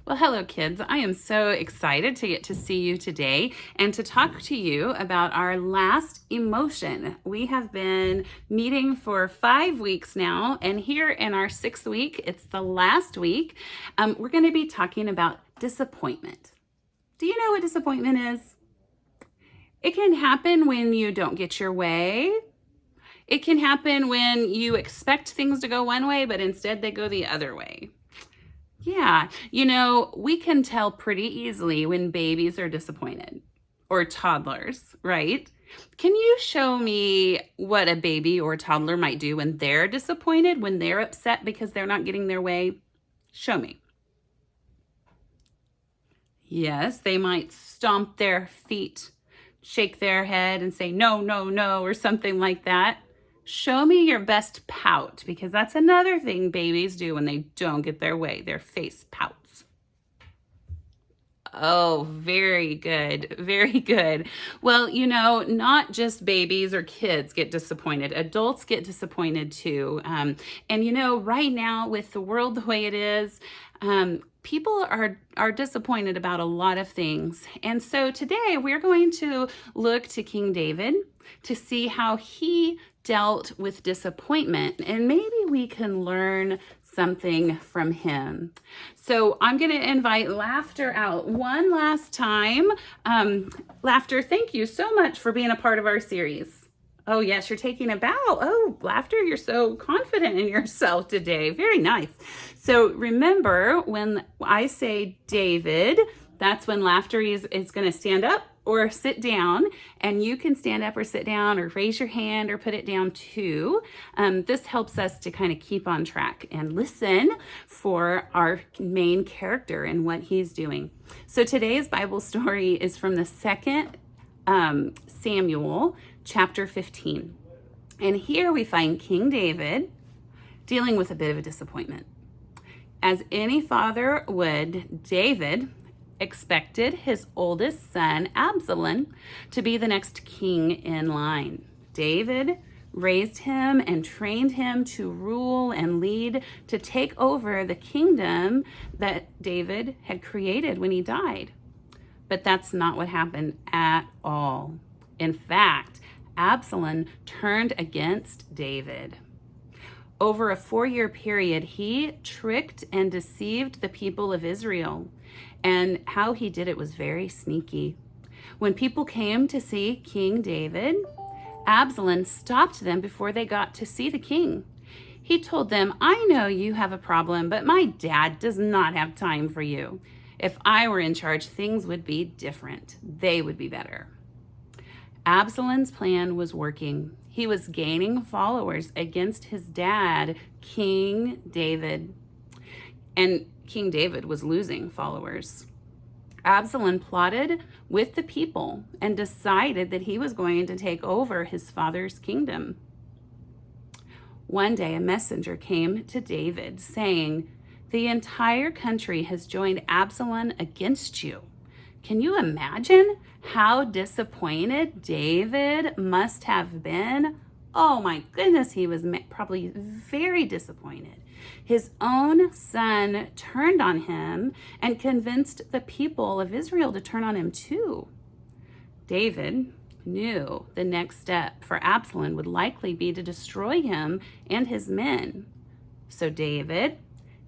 Well, hello, kids. I am so excited to get to see you today and to talk to you about our last emotion. We have been meeting for 5 weeks now, and here in our 6th week, it's the last week, we're going to be talking about disappointment. Do you know what disappointment is? It can happen when you don't get your way. It can happen when you expect things to go one way, but instead they go the other way. Yeah, we can tell pretty easily when babies are disappointed or toddlers, right? Can you show me what a baby or toddler might do when they're disappointed, when they're upset because they're not getting their way? Show me. Yes, they might stomp their feet, shake their head, and say, no, no, no, or something like that. Show me your best pout, because that's another thing babies do when they don't get their way. Their face pouts. Oh, very good. Very good. Well, not just babies or kids get disappointed. Adults get disappointed too. Right now with the world the way it is, people are disappointed about a lot of things. And so today we're going to look to King David to see how he dealt with disappointment, and maybe we can learn something from him. So I'm going to invite Laughter out one last time. Laughter, thank you so much for being a part of our series. Oh, yes, you're taking a bow. Oh, Laughter, you're so confident in yourself today. Very nice. So remember, when I say David, that's when Laughter is going to stand up or sit down, and you can stand up or sit down or raise your hand or put it down too. This helps us to kind of keep on track and listen for our main character and what he's doing. So today's Bible story is from the second Samuel chapter 15. And here we find King David dealing with a bit of a disappointment. As any father would, David expected his oldest son, Absalom, to be the next king in line. David raised him and trained him to rule and lead, to take over the kingdom that David had created when he died. But that's not what happened at all. In fact, Absalom turned against David. Over a 4-year period, he tricked and deceived the people of Israel. And how he did it was very sneaky. When people came to see King David, Absalom stopped them before they got to see the king. He told them, I know you have a problem, but my dad does not have time for you. If I were in charge, things would be different. They would be better. Absalom's plan was working. He was gaining followers against his dad, King David. And King David was losing followers. Absalom plotted with the people and decided that he was going to take over his father's kingdom. One day, a messenger came to David saying, the entire country has joined Absalom against you. Can you imagine how disappointed David must have been? Oh my goodness, he was probably very disappointed. His own son turned on him and convinced the people of Israel to turn on him too. David knew the next step for Absalom would likely be to destroy him and his men. So David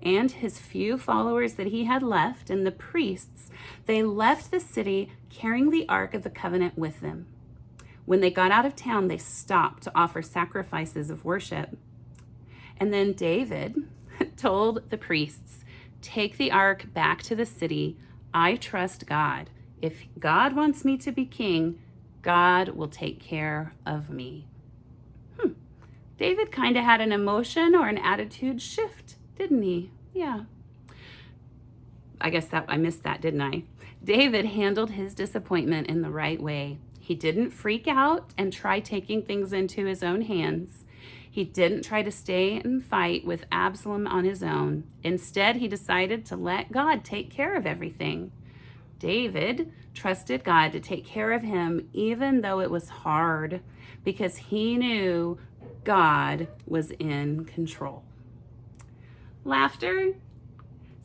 and his few followers that he had left, and the priests, they left the city carrying the Ark of the Covenant with them. When they got out of town, they stopped to offer sacrifices of worship. And then David told the priests, take the ark back to the city. I trust God. If God wants me to be king, God will take care of me. David kind of had an emotion or an attitude shift, didn't he? Yeah. I guess that I missed that, didn't I? David handled his disappointment in the right way. He didn't freak out and try taking things into his own hands. He didn't try to stay and fight with Absalom on his own. Instead, he decided to let God take care of everything. David trusted God to take care of him even though it was hard, because he knew God was in control. Laughter.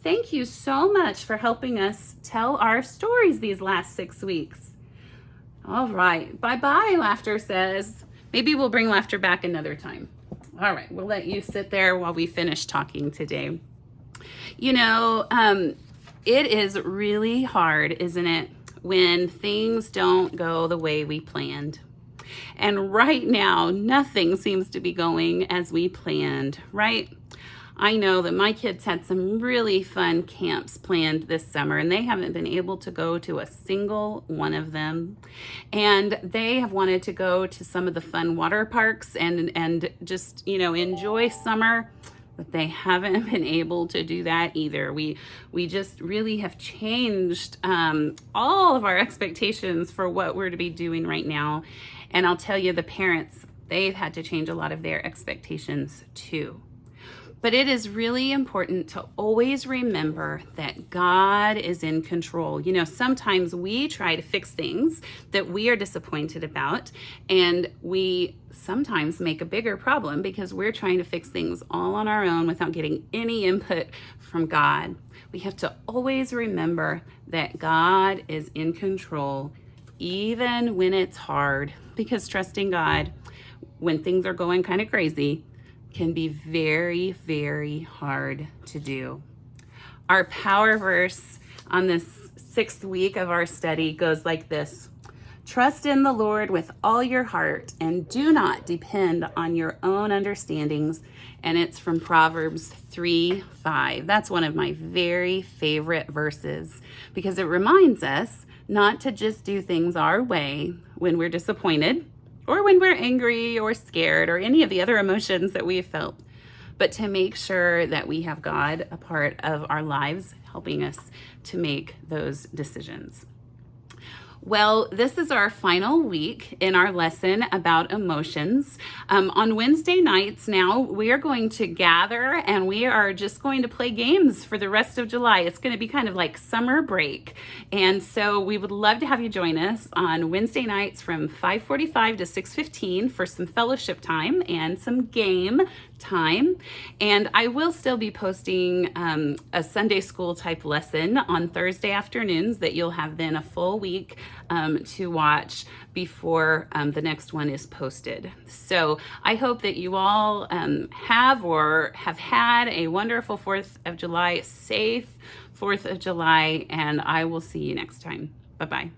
Thank you so much for helping us tell our stories these last 6 weeks. All right. Bye-bye, Laughter says. Maybe we'll bring Laughter back another time. All right. We'll let you sit there while we finish talking today. You know, it is really hard, isn't it, when things don't go the way we planned? And right now, nothing seems to be going as we planned, right? I know that my kids had some really fun camps planned this summer, and they haven't been able to go to a single one of them. And they have wanted to go to some of the fun water parks and just, enjoy summer, but they haven't been able to do that either. We just really have changed all of our expectations for what we're to be doing right now. And I'll tell you, the parents, they've had to change a lot of their expectations too. But it is really important to always remember that God is in control. Sometimes we try to fix things that we are disappointed about, and we sometimes make a bigger problem because we're trying to fix things all on our own without getting any input from God. We have to always remember that God is in control, even when it's hard, because trusting God when things are going kind of crazy can be very, very hard to do. Our power verse on this 6th week of our study goes like this: trust in the Lord with all your heart and do not depend on your own understandings. And it's from Proverbs 3:5. That's one of my very favorite verses because it reminds us not to just do things our way when we're disappointed, or when we're angry or scared or any of the other emotions that we've felt, but to make sure that we have God a part of our lives helping us to make those decisions. Well, this is our final week in our lesson about emotions. On Wednesday nights now, we are going to gather and we are just going to play games for the rest of July. It's going to be kind of like summer break. And so we would love to have you join us on Wednesday nights from 5:45 to 6:15 for some fellowship time and some game time. And I will still be posting a Sunday school type lesson on Thursday afternoons that you'll have then a full week to watch before the next one is posted. So I hope that you all have or have had a wonderful 4th of July, safe 4th of July, and I will see you next time. Bye-bye.